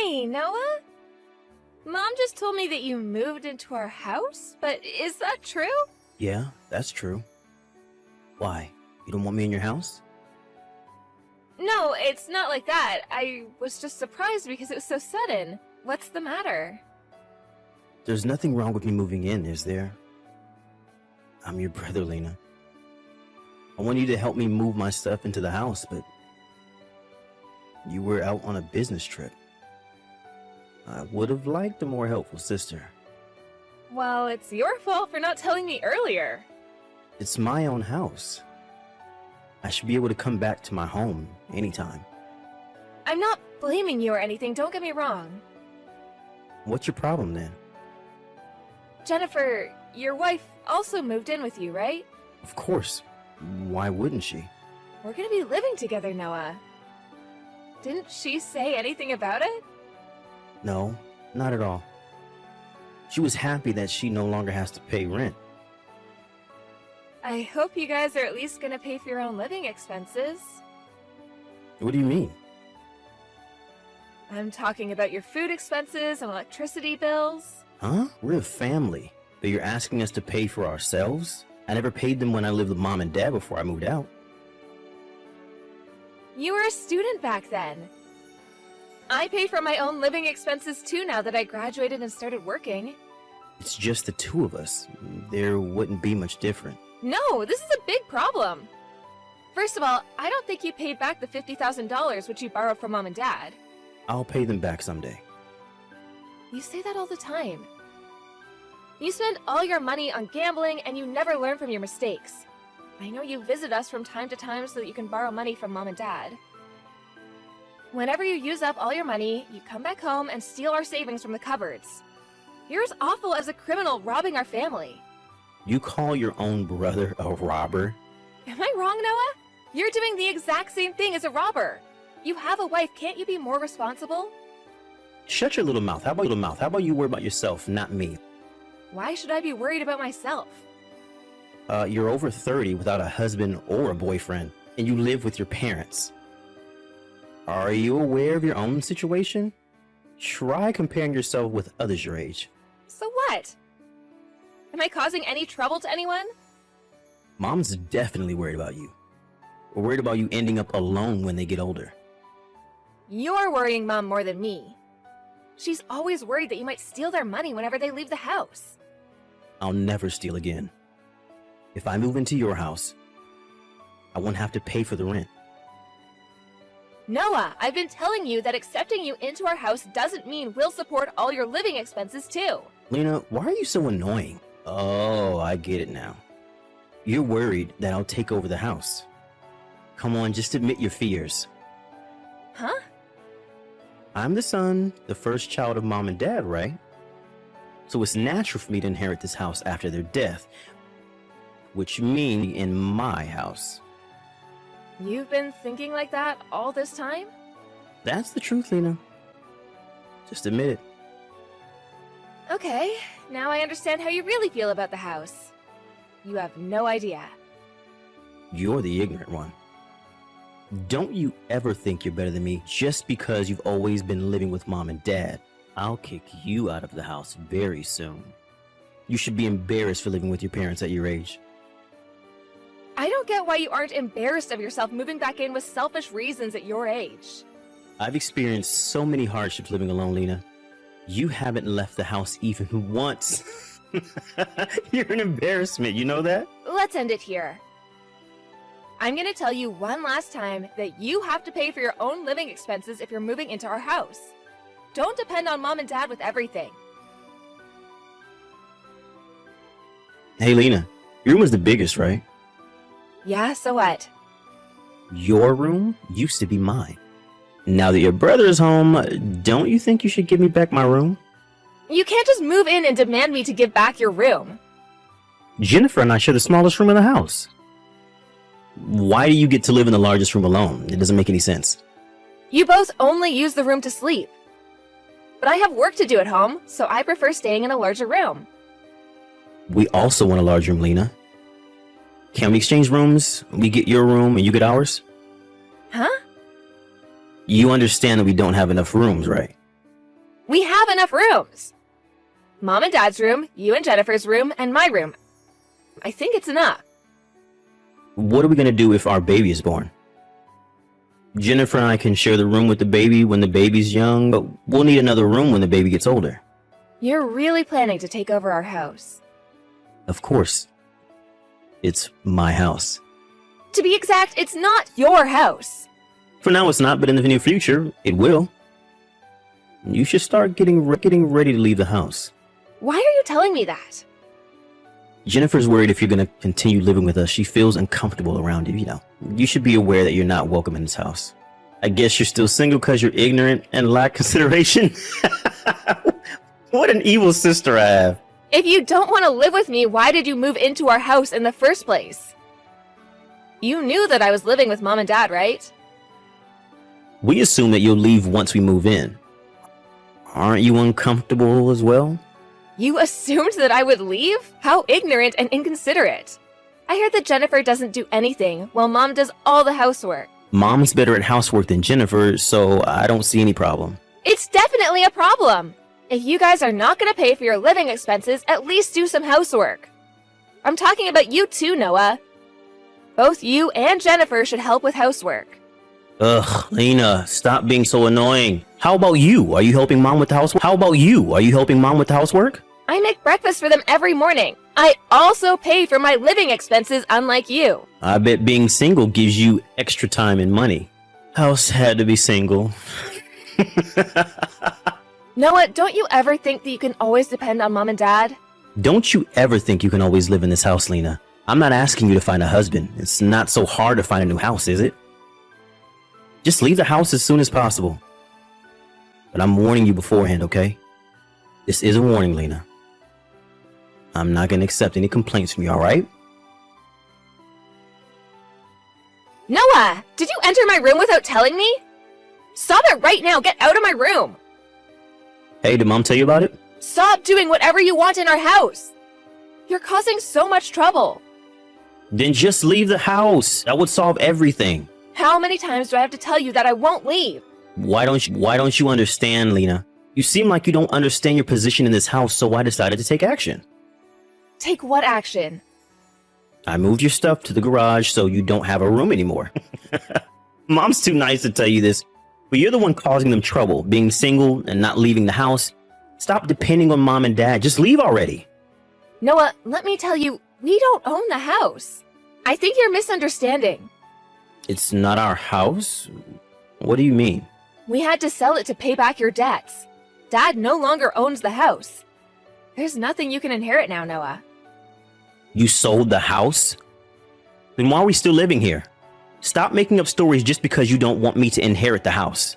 Hey, Noah? Mom just told me that you moved into our house, but is that true? Yeah, that's true. Why? You don't want me in your house? No, it's not like that. I was just surprised because it was so sudden. What's the matter? There's nothing wrong with me moving in, is there? I'm your brother, Lena. I want you to help me move my stuff into the house, but you were out on a business trip. I would have liked a more helpful sister. Well, it's your fault for not telling me earlier. It's my own house. I should be able to come back to my home anytime. I'm not blaming you or anything, don't get me wrong. What's your problem then? Jennifer, your wife also moved in with you, right? Of course. Why wouldn't she? We're gonna be living together, Noah. Didn't she say anything about it? No, not at all. She was happy that she no longer has to pay rent. I hope you guys are at least gonna pay for your own living expenses. What do you mean? I'm talking about your food expenses and electricity bills. Huh? We're a family, but you're asking us to pay for ourselves? I never paid them when I lived with mom and dad before I moved out. You were a student back then. I pay for my own living expenses too now that I graduated and started working. It's just the two of us. There wouldn't be much different. No, this is a big problem. First of all, I don't think you paid back the $50,000 which you borrowed from mom and dad. I'll pay them back someday. You say that all the time. You spend all your money on gambling and you never learn from your mistakes. I know you visit us from time to time so that you can borrow money from mom and dad. Whenever you use up all your money, you come back home and steal our savings from the cupboards. You're as awful as a criminal robbing our family. You call your own brother a robber? Am I wrong, Noah? You're doing the exact same thing as a robber. You have a wife, can't you be more responsible? Shut your little mouth. How about you worry about yourself, not me? Why should I be worried about myself? You're over 30 without a husband or a boyfriend, and you live with your parents. Are you aware of your own situation? Try comparing yourself with others your age. So what? Am I causing any trouble to anyone? Mom's definitely worried about you. We're worried about you ending up alone when they get older. You're worrying Mom more than me. She's always worried that you might steal their money whenever they leave the house. I'll never steal again. If I move into your house, I won't have to pay for the rent. Noah, I've been telling you that accepting you into our house doesn't mean we'll support all your living expenses too. Lena, why are you so annoying? Oh, I get it now. You're worried that I'll take over the house. Come on, just admit your fears. Huh? I'm the son, the first child of mom and dad, right? So it's natural for me to inherit this house after their death, which means in my house. You've been thinking like that all this time? That's the truth, Lena. Just admit it. Okay, now I understand how you really feel about the house. You have no idea. You're the ignorant one. Don't you ever think you're better than me just because you've always been living with mom and dad. I'll kick you out of the house very soon. You should be embarrassed for living with your parents at your age. I don't get why you aren't embarrassed of yourself moving back in with selfish reasons at your age. I've experienced so many hardships living alone, Lena. You haven't left the house even once. You're an embarrassment, you know that? Let's end it here. I'm gonna tell you one last time that you have to pay for your own living expenses if you're moving into our house. Don't depend on mom and dad with everything. Hey, Lena, your room was the biggest, right? Yeah, so what? Your room used to be mine. Now that your brother is home, don't you think you should give me back my room? You can't just move in and demand me to give back your room. Jennifer and I share the smallest room in the house. Why do you get to live in the largest room alone? It doesn't make any sense. You both only use the room to sleep. But I have work to do at home, so I prefer staying in a larger room. We also want a large room, Lena. Can we exchange rooms? We get your room and you get ours? Huh? You understand that we don't have enough rooms, right? We have enough rooms. Mom and Dad's room, you and Jennifer's room, and my room. I think it's enough. What are we gonna do if our baby is born? Jennifer and I can share the room with the baby when the baby's young, but we'll need another room when the baby gets older. You're really planning to take over our house. Of course. It's my house. To be exact, it's not your house. For now it's not, but in the near future, it will. You should start getting ready to leave the house. Why are you telling me that? Jennifer's worried if you're gonna continue living with us. She feels uncomfortable around you, you know. You should be aware that you're not welcome in this house. I guess you're still single because you're ignorant and lack consideration? What an evil sister I have. If you don't want to live with me, why did you move into our house in the first place? You knew that I was living with Mom and Dad, right? We assume that you'll leave once we move in. Aren't you uncomfortable as well? You assumed that I would leave? How ignorant and inconsiderate. I heard that Jennifer doesn't do anything, while Mom does all the housework. Mom's better at housework than Jennifer, so I don't see any problem. It's definitely a problem. If you guys are not going to pay for your living expenses, at least do some housework. I'm talking about you too, Noah. Both you and Jennifer should help with housework. Ugh, Lena, stop being so annoying. How about you? Are you helping Mom with the housework? I make breakfast for them every morning. I also pay for my living expenses, unlike you. I bet being single gives you extra time and money. How sad to be single. Noah, don't you ever think that you can always depend on Mom and Dad? Don't you ever think you can always live in this house, Lena. I'm not asking you to find a husband. It's not so hard to find a new house, is it? Just leave the house as soon as possible. But I'm warning you beforehand, okay? This is a warning, Lena. I'm not gonna accept any complaints from you, alright? Noah, did you enter my room without telling me? Stop it right now! Get out of my room! Hey, did Mom tell you about it? Stop doing whatever you want in our house! You're causing so much trouble. Then just leave the house. That would solve everything. How many times do I have to tell you that I won't leave? Why don't you understand, Lena? You seem like you don't understand your position in this house, so I decided to take action. Take what action? I moved your stuff to the garage so you don't have a room anymore. Mom's too nice to tell you this, but you're the one causing them trouble, being single and not leaving the house. Stop depending on Mom and Dad. Just leave already. Noah, let me tell you, we don't own the house. I think you're misunderstanding. It's not our house? What do you mean? We had to sell it to pay back your debts. Dad no longer owns the house. There's nothing you can inherit now, Noah. You sold the house? Then why are we still living here? Stop making up stories just because you don't want me to inherit the house.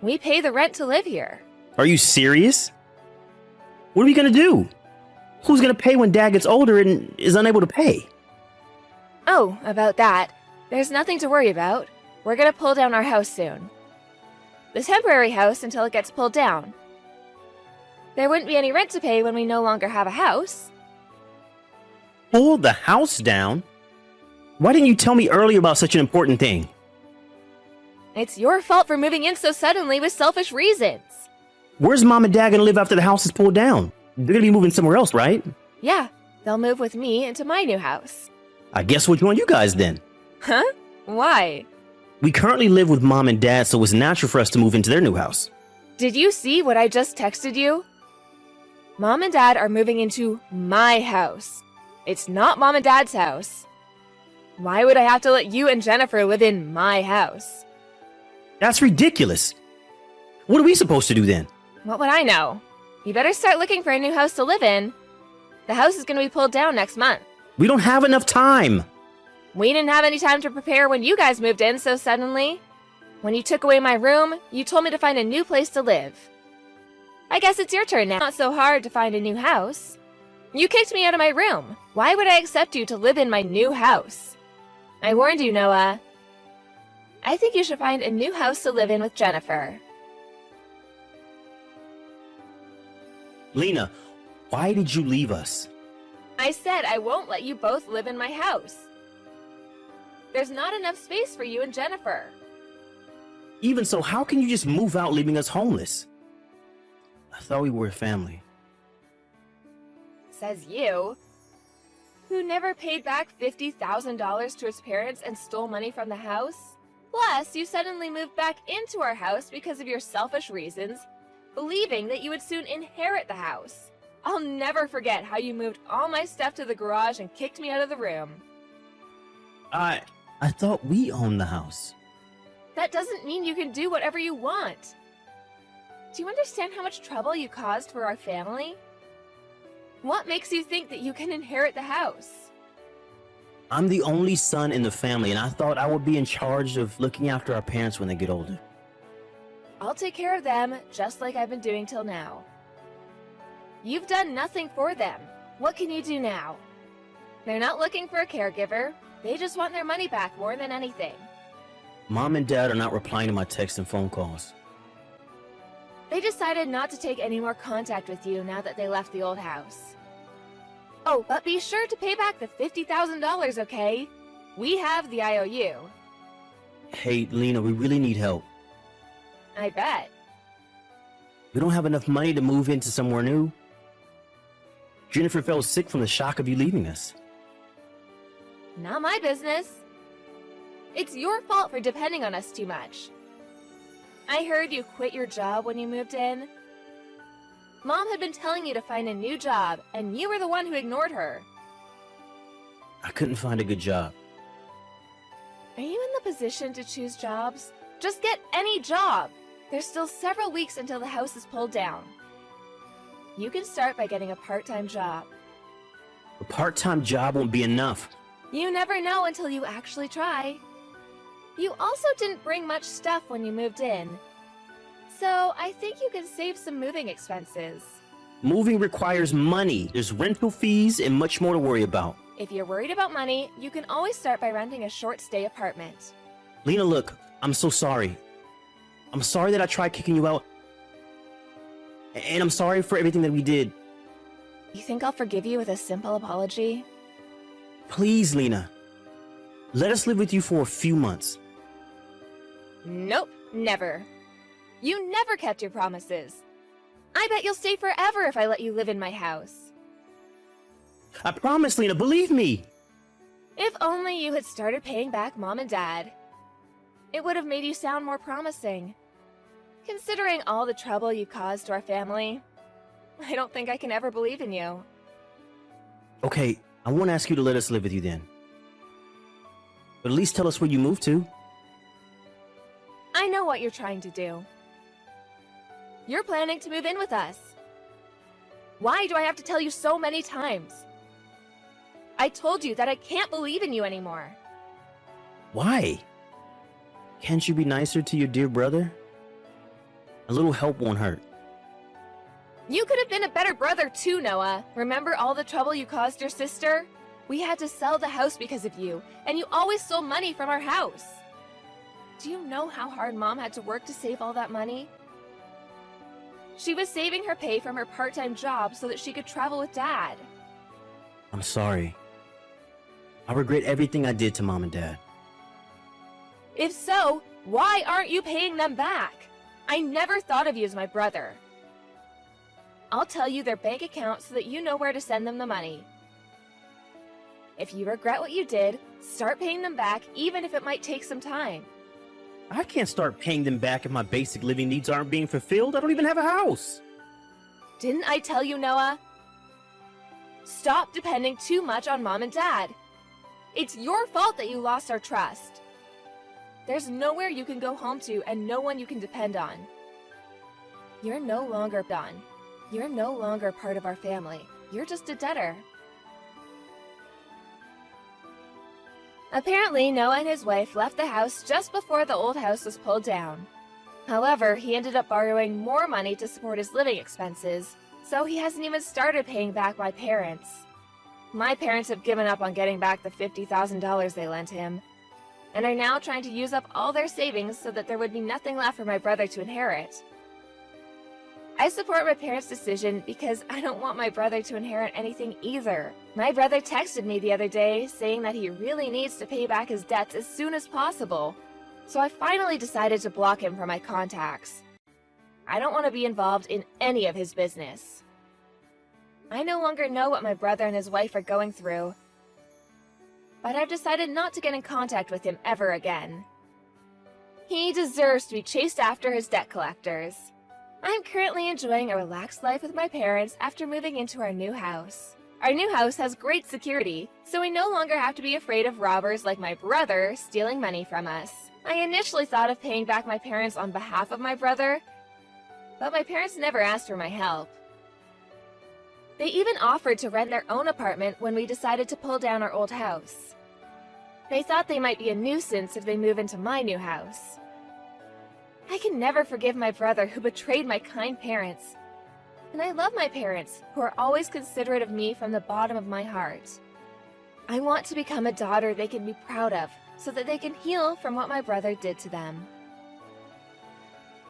We pay the rent to live here. Are you serious? What are we gonna do? Who's gonna pay when Dad gets older and is unable to pay? Oh, about that. There's nothing to worry about. We're gonna pull down our house soon. The temporary house until it gets pulled down. There wouldn't be any rent to pay when we no longer have a house. Pull the house down? Why didn't you tell me earlier about such an important thing? It's your fault for moving in so suddenly with selfish reasons. Where's Mom and Dad gonna live after the house is pulled down? They're gonna be moving somewhere else, right? Yeah, they'll move with me into my new house. I guess we'll join you guys then. Huh? Why? We currently live with Mom and Dad, so it's natural for us to move into their new house. Did you see what I just texted you? Mom and Dad are moving into my house. It's not Mom and Dad's house. Why would I have to let you and Jennifer live in my house? That's ridiculous. What are we supposed to do then? What would I know? You better start looking for a new house to live in. The house is going to be pulled down next month. We don't have enough time. We didn't have any time to prepare when you guys moved in so suddenly. When you took away my room, you told me to find a new place to live. I guess it's your turn now. Not so hard to find a new house. You kicked me out of my room. Why would I accept you to live in my new house? I warned you, Noah. I think you should find a new house to live in with Jennifer. Lena, why did you leave us? I said I won't let you both live in my house. There's not enough space for you and Jennifer. Even so, how can you just move out leaving us homeless? I thought we were a family. Says you, who never paid back $50,000 to his parents and stole money from the house. Plus, you suddenly moved back into our house because of your selfish reasons, believing that you would soon inherit the house. I'll never forget how you moved all my stuff to the garage and kicked me out of the room. I thought we owned the house. That doesn't mean you can do whatever you want. Do you understand how much trouble you caused for our family? What makes you think that you can inherit the house? I'm the only son in the family, and I thought I would be in charge of looking after our parents when they get older. I'll take care of them, just like I've been doing till now. You've done nothing for them. What can you do now? They're not looking for a caregiver. They just want their money back more than anything. Mom and Dad are not replying to my texts and phone calls. They decided not to take any more contact with you now that they left the old house. Oh, but be sure to pay back the $50,000, okay? We have the IOU. Hey, Lena, we really need help. I bet. We don't have enough money to move into somewhere new. Jennifer fell sick from the shock of you leaving us. Not my business. It's your fault for depending on us too much. I heard you quit your job when you moved in. Mom had been telling you to find a new job, and you were the one who ignored her. I couldn't find a good job. Are you in the position to choose jobs? Just get any job. There's still several weeks until the house is pulled down. You can start by getting a part-time job. A part-time job won't be enough. You never know until you actually try. You also didn't bring much stuff when you moved in. So I think you can save some moving expenses. Moving requires money. There's rental fees and much more to worry about. If you're worried about money, you can always start by renting a short-stay apartment. Lena, look, I'm so sorry. I'm sorry that I tried kicking you out. And I'm sorry for everything that we did. You think I'll forgive you with a simple apology? Please, Lena. Let us live with you for a few months. Nope, never. You never kept your promises. I bet you'll stay forever if I let you live in my house. I promise, Lena, believe me. If only you had started paying back Mom and Dad. It would have made you sound more promising. Considering all the trouble you caused to our family, I don't think I can ever believe in you. Okay, I won't ask you to let us live with you then. But at least tell us where you moved to. I know what you're trying to do. You're planning to move in with us. Why do I have to tell you so many times? I told you that I can't believe in you anymore. Why? Can't you be nicer to your dear brother? A little help won't hurt. You could have been a better brother too, Noah. Remember all the trouble you caused your sister? We had to sell the house because of you, and you always stole money from our house. Do you know how hard Mom had to work to save all that money? She was saving her pay from her part-time job so that she could travel with Dad. I'm sorry. I regret everything I did to Mom and Dad. If so, why aren't you paying them back? I never thought of you as my brother. I'll tell you their bank account so that you know where to send them the money. If you regret what you did, start paying them back even if it might take some time. I can't start paying them back if my basic living needs aren't being fulfilled. I don't even have a house. Didn't I tell you, Noah? Stop depending too much on Mom and Dad. It's your fault that you lost our trust. There's nowhere you can go home to and no one you can depend on. You're no longer done. You're no longer part of our family. You're just a debtor. Apparently, Noah and his wife left the house just before the old house was pulled down. However, he ended up borrowing more money to support his living expenses, so he hasn't even started paying back my parents. My parents have given up on getting back the $50,000 they lent him, and are now trying to use up all their savings so that there would be nothing left for my brother to inherit. I support my parents' decision because I don't want my brother to inherit anything either. My brother texted me the other day saying that he really needs to pay back his debts as soon as possible, so I finally decided to block him from my contacts. I don't want to be involved in any of his business. I no longer know what my brother and his wife are going through, but I've decided not to get in contact with him ever again. He deserves to be chased after his debt collectors. I'm currently enjoying a relaxed life with my parents after moving into our new house. Our new house has great security, so we no longer have to be afraid of robbers like my brother stealing money from us. I initially thought of paying back my parents on behalf of my brother, but my parents never asked for my help. They even offered to rent their own apartment when we decided to pull down our old house. They thought they might be a nuisance if they move into my new house. I can never forgive my brother who betrayed my kind parents. And I love my parents, who are always considerate of me from the bottom of my heart. I want to become a daughter they can be proud of, so that they can heal from what my brother did to them.